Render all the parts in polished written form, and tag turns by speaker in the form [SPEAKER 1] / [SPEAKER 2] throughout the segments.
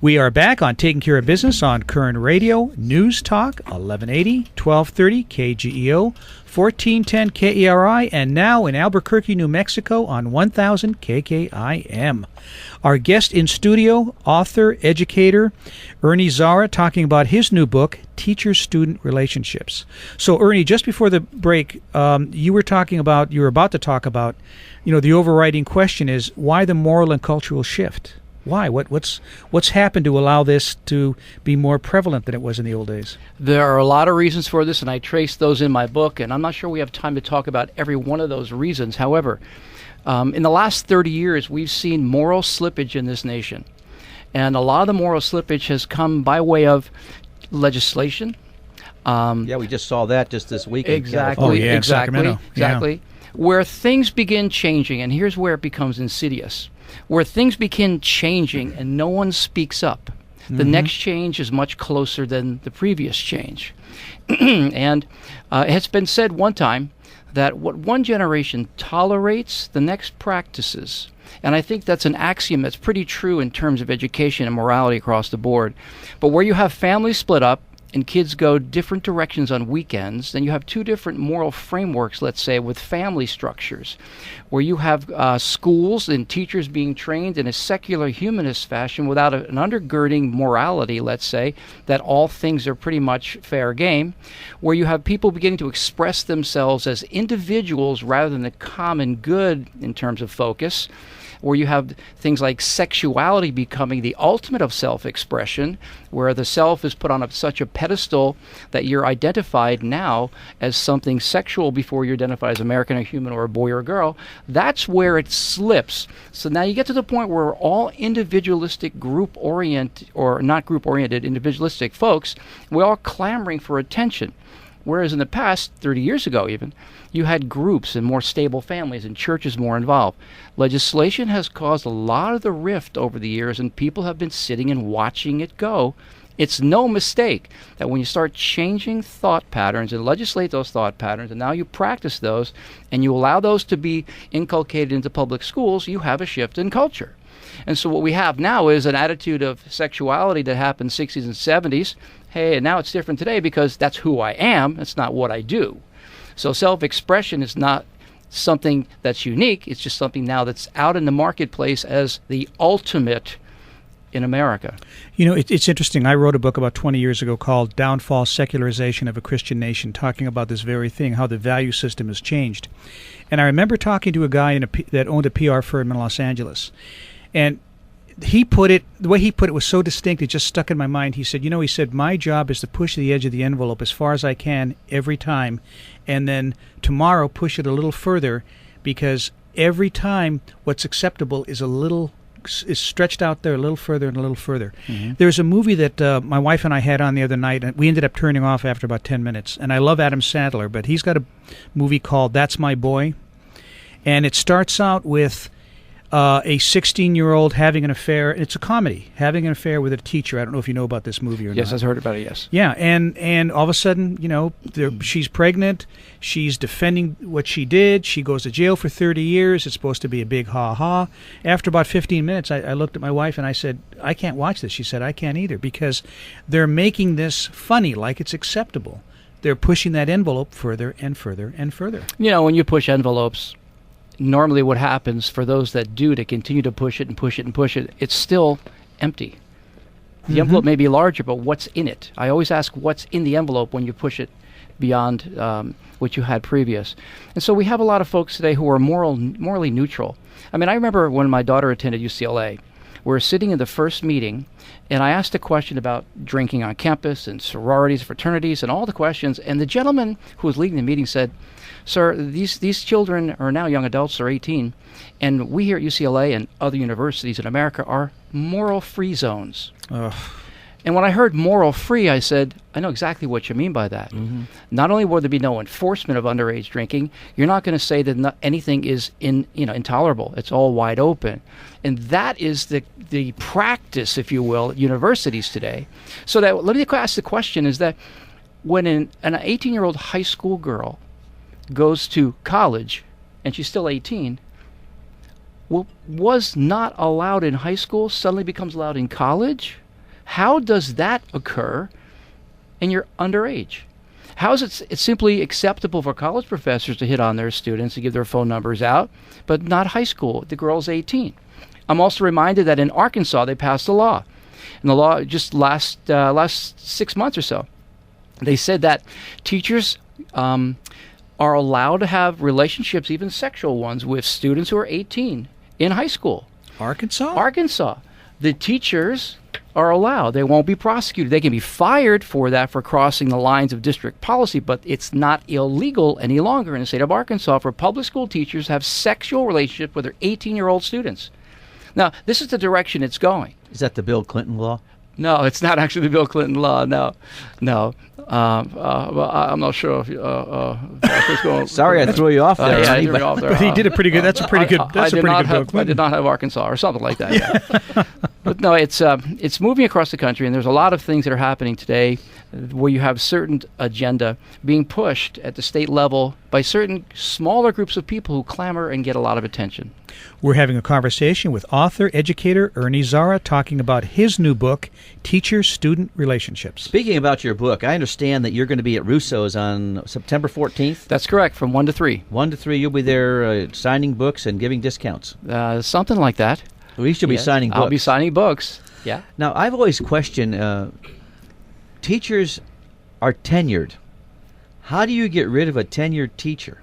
[SPEAKER 1] We are back on Taking Care of Business on Koerner Radio, News Talk, 1180, 1230 KGEO, 1410 KERI, and now in Albuquerque, New Mexico on 1000 KKIM. Our guest in studio, author, educator, Ernie Zarra, talking about his new book, Teacher-Student Relationships. So, Ernie, just before the break, you were about to talk about, the overriding question is, why the moral and cultural shift? Why? What's happened to allow this to be more prevalent than it was in the old days?
[SPEAKER 2] There are a lot of reasons for this, and I trace those in my book, and I'm not sure we have time to talk about every one of those reasons. However, in the last 30 years, we've seen moral slippage in this nation. And a lot of the moral slippage has come by way of legislation.
[SPEAKER 3] We just saw that just this week.
[SPEAKER 2] Exactly.
[SPEAKER 1] In Sacramento.
[SPEAKER 2] Exactly. Where things begin changing, and here's where it becomes insidious. Where things begin changing and no one speaks up. The next change is much closer than the previous change. And it's been said one time that what one generation tolerates, the next practices. And I think that's an axiom that's pretty true in terms of education and morality across the board. But where you have families split up and kids go different directions on weekends, then you have two different moral frameworks, let's say, with family structures, where you have schools and teachers being trained in a secular humanist fashion without an undergirding morality, let's say, that all things are pretty much fair game, where you have people beginning to express themselves as individuals rather than the common good in terms of focus, where you have things like sexuality becoming the ultimate of self-expression, where the self is put on such a pedestal that you're identified now as something sexual before you're identified as American or human or a boy or a girl. That's where it slips. So now you get to the point where we're all individualistic, group-oriented, or not group-oriented, individualistic folks. We're all clamoring for attention. Whereas in the past, 30 years ago even, you had groups and more stable families and churches more involved. Legislation has caused a lot of the rift over the years, and people have been sitting and watching it go. It's no mistake that when you start changing thought patterns and legislate those thought patterns, and now you practice those, and you allow those to be inculcated into public schools, you have a shift in culture. And so what we have now is an attitude of sexuality that happened 60s and 70s. Hey, and now it's different today because that's who I am. It's not what I do. So self-expression is not something that's unique. It's just something now that's out in the marketplace as the ultimate in America.
[SPEAKER 1] It's interesting. I wrote a book about 20 years ago called Downfall, Secularization of a Christian Nation, talking about this very thing, how the value system has changed. And I remember talking to a guy that owned a PR firm in Los Angeles. And the way he put it was so distinct, it just stuck in my mind. He said, my job is to push the edge of the envelope as far as I can every time, and then tomorrow push it a little further, because every time what's acceptable is stretched out there a little further and a little further. Mm-hmm. There's a movie that my wife and I had on the other night, and we ended up turning off after about 10 minutes. And I love Adam Sandler, but he's got a movie called That's My Boy, and it starts out with a 16-year-old having an affair. It's a comedy, having an affair with a teacher. I don't know if you know about this movie or not.
[SPEAKER 2] Yes, I've heard about it, yes.
[SPEAKER 1] Yeah, and all of a sudden, she's pregnant. She's defending what she did. She goes to jail for 30 years. It's supposed to be a big ha-ha. After about 15 minutes, I looked at my wife and I said, I can't watch this. She said, I can't either, because they're making this funny, like it's acceptable. They're pushing that envelope further and further and further.
[SPEAKER 2] When you push envelopes, normally what happens for those that do to continue to push it and push it and push it, it's still empty. The envelope may be larger, but what's in it? I always ask what's in the envelope when you push it beyond what you had previous. And so we have a lot of folks today who are morally neutral. I mean, I remember when my daughter attended UCLA, we were sitting in the first meeting, and I asked a question about drinking on campus and sororities, fraternities, and all the questions, and the gentleman who was leading the meeting said, Sir, these children are now young adults, they're 18, and we here at UCLA and other universities in America are moral-free zones.
[SPEAKER 1] Ugh.
[SPEAKER 2] And when I heard moral-free, I said, I know exactly what you mean by that. Mm-hmm. Not only will there be no enforcement of underage drinking, you're not going to say that anything is intolerable. It's all wide open. And that is the practice, if you will, at universities today. So that, let me ask the question, is that when an 18-year-old high school girl goes to college, and she's still 18, was not allowed in high school suddenly becomes allowed in college? How does that occur and you're underage? How is it it's simply acceptable for college professors to hit on their students and give their phone numbers out, but not high school? The girl's 18. I'm also reminded that in Arkansas they passed a law. And the law just last 6 months or so, they said that teachers are allowed to have relationships, even sexual ones, with students who are 18 in high school. Arkansas. The teachers are allowed. They won't be prosecuted. They can be fired for that, for crossing the lines of district policy, but it's not illegal any longer in the state of Arkansas for public school teachers to have sexual relationships with their 18-year-old students. Now, this is the direction it's going.
[SPEAKER 3] Is that the Bill Clinton law?
[SPEAKER 2] No, it's not actually the Bill Clinton law. No. Well, I'm not sure if going.
[SPEAKER 3] Sorry, I threw you off there.
[SPEAKER 2] Yeah, I threw you off there.
[SPEAKER 1] But he did a pretty good. That's a pretty good. That's a pretty good Bill Clinton.
[SPEAKER 2] I did not have Arkansas or something like that. Yeah. But no, it's moving across the country, and there's a lot of things that are happening today where you have certain agenda being pushed at the state level by certain smaller groups of people who clamor and get a lot of attention.
[SPEAKER 1] We're having a conversation with author, educator Ernie Zarra talking about his new book, Teacher-Student Relationships.
[SPEAKER 3] Speaking about your book, I understand that you're going to be at Russo's on September 14th.
[SPEAKER 2] That's correct, from 1 to 3.
[SPEAKER 3] 1 to 3, you'll be there signing books and giving discounts.
[SPEAKER 2] Something like that.
[SPEAKER 3] At least you'll be signing books.
[SPEAKER 2] I'll be signing books, yeah.
[SPEAKER 3] Now, I've always questioned, teachers are tenured. How do you get rid of a tenured teacher?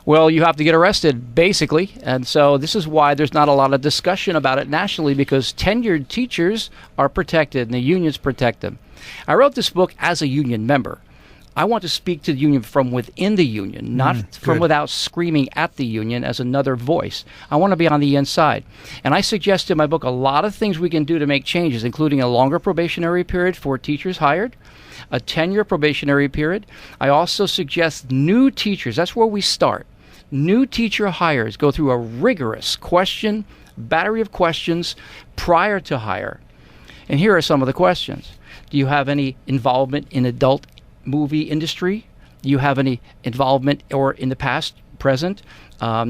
[SPEAKER 2] Well, you have to get arrested, basically, and so this is why there's not a lot of discussion about it nationally, because tenured teachers are protected and the unions protect them. I wrote this book as a union member. I want to speak to the union from within the union, not from without screaming at the union as another voice. I want to be on the inside. And I suggest in my book a lot of things we can do to make changes, including a longer probationary period for teachers hired, a 10-year probationary period. I also suggest new teachers. That's where we start. New teacher hires go through a rigorous battery of questions prior to hire. And here are some of the questions. Do you have any involvement in adult movie industry? Do you have any involvement, or in the past, present,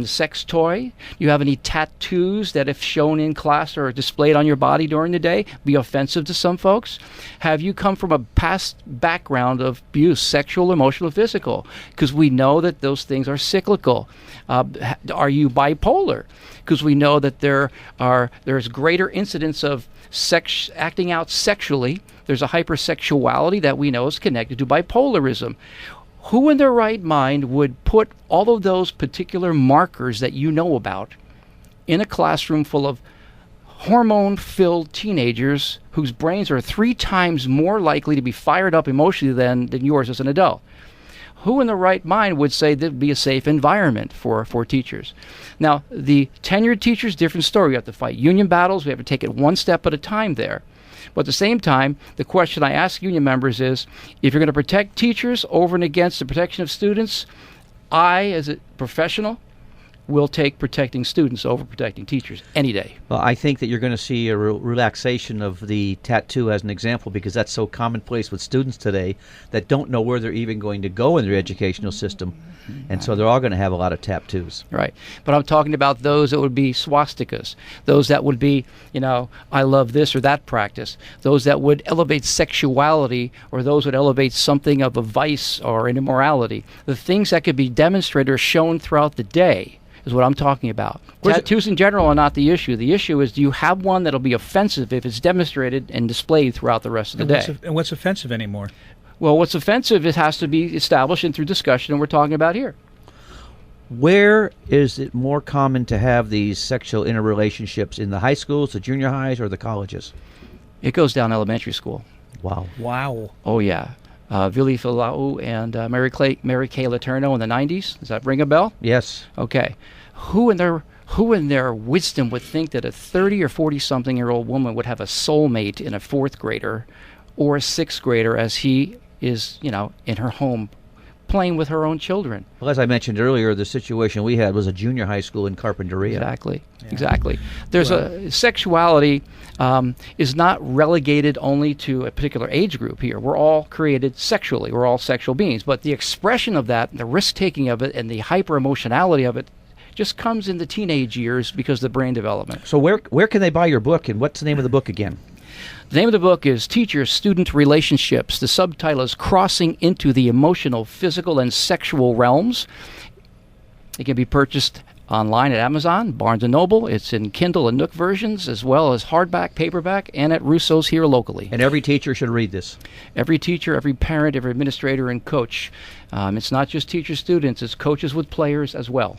[SPEAKER 2] sex toy? Do you have any tattoos that, if shown in class or displayed on your body during the day, be offensive to some folks? Have you come from a past background of abuse, sexual, emotional, physical? Because we know that those things are cyclical. Are you bipolar? Because we know that there's greater incidence of acting out sexually. There's a hypersexuality that we know is connected to bipolarism. Who in their right mind would put all of those particular markers that you know about in a classroom full of hormone-filled teenagers whose brains are 3 times more likely to be fired up emotionally than yours as an adult? Who in the right mind would say that would be a safe environment for teachers? Now, the tenured teachers, different story. We have to fight union battles. We have to take it one step at a time there. But at the same time, the question I ask union members is, if you're going to protect teachers over and against the protection of students, I, as a professional, will take protecting students over protecting teachers any day.
[SPEAKER 3] Well, I think that you're going to see a relaxation of the tattoo as an example, because that's so commonplace with students today that don't know where they're even going to go in their educational system. And so they're all going to have a lot of tattoos.
[SPEAKER 2] Right. But I'm talking about those that would be swastikas, those that would be, I love this or that practice, those that would elevate sexuality, or those would elevate something of a vice or an immorality. The things that could be demonstrated or shown throughout the day is what I'm talking about. Tattoos in general are not the issue. The issue is, do you have one that'll be offensive if it's demonstrated and displayed throughout the rest of the day?
[SPEAKER 1] And what's offensive anymore?
[SPEAKER 2] Well, what's offensive, it has to be established and through discussion, and we're talking about here.
[SPEAKER 3] Where is it more common to have these sexual interrelationships, in the high schools, the junior highs, or the colleges?
[SPEAKER 2] It goes down elementary school.
[SPEAKER 3] Wow.
[SPEAKER 2] Oh, yeah. Vili Filau and Mary Kay Letourneau in the 90s. Does that ring a bell?
[SPEAKER 3] Yes.
[SPEAKER 2] Okay. Who in their wisdom would think that a 30 or 40-something-year-old woman would have a soulmate in a 4th grader or a 6th grader, as he is, in her home playing with her own children?
[SPEAKER 3] Well, as I mentioned earlier, the situation we had was a junior high school in Carpinteria.
[SPEAKER 2] Exactly. There's a sexuality is not relegated only to a particular age group here. We're all created sexually. We're all sexual beings. But the expression of that, the risk-taking of it, and the hyper-emotionality of it just comes in the teenage years because of the brain development.
[SPEAKER 3] So where can they buy your book, and what's the name of the book again?
[SPEAKER 2] The name of the book is Teacher-Student Relationships. The subtitle is Crossing into the Emotional, Physical, and Sexual Realms. It can be purchased online at Amazon, Barnes & Noble. It's in Kindle and Nook versions, as well as hardback, paperback, and at Russo's here locally.
[SPEAKER 3] And every teacher should read this.
[SPEAKER 2] Every teacher, every parent, every administrator, and coach. It's not just teacher-students, it's coaches with players as well.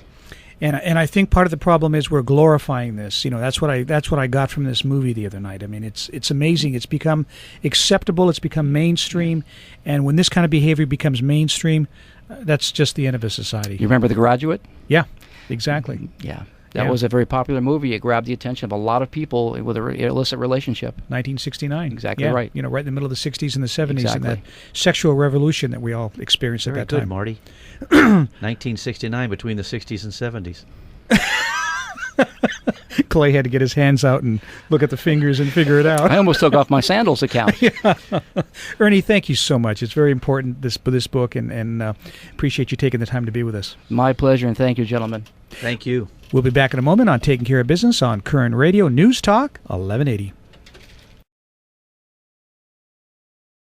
[SPEAKER 1] And I think part of the problem is we're glorifying this. You know, that's what I got from this movie the other night. I mean, it's amazing. It's become acceptable. It's become mainstream. And when this kind of behavior becomes mainstream, that's just the end of a society.
[SPEAKER 2] You remember The Graduate?
[SPEAKER 1] Yeah, exactly.
[SPEAKER 2] Yeah. That was a very popular movie. It grabbed the attention of a lot of people with an illicit relationship.
[SPEAKER 1] 1969.
[SPEAKER 2] Exactly right.
[SPEAKER 1] You know, right in the middle of the 60s and the 70s,
[SPEAKER 2] Exactly.
[SPEAKER 1] and that sexual revolution that we all experienced
[SPEAKER 3] Very
[SPEAKER 1] at that
[SPEAKER 3] good,
[SPEAKER 1] time.
[SPEAKER 3] Marty. 1969, between the 60s and 70s.
[SPEAKER 1] Clay had to get his hands out and look at the fingers and figure it out.
[SPEAKER 2] I almost took off my sandals to count.
[SPEAKER 1] Ernie, thank you so much. It's very important, this book, and appreciate you taking the time to be with us.
[SPEAKER 2] My pleasure, and thank you, gentlemen.
[SPEAKER 3] Thank you.
[SPEAKER 1] We'll be back in a moment on Taking Care of Business on Koerner Radio News Talk 1180.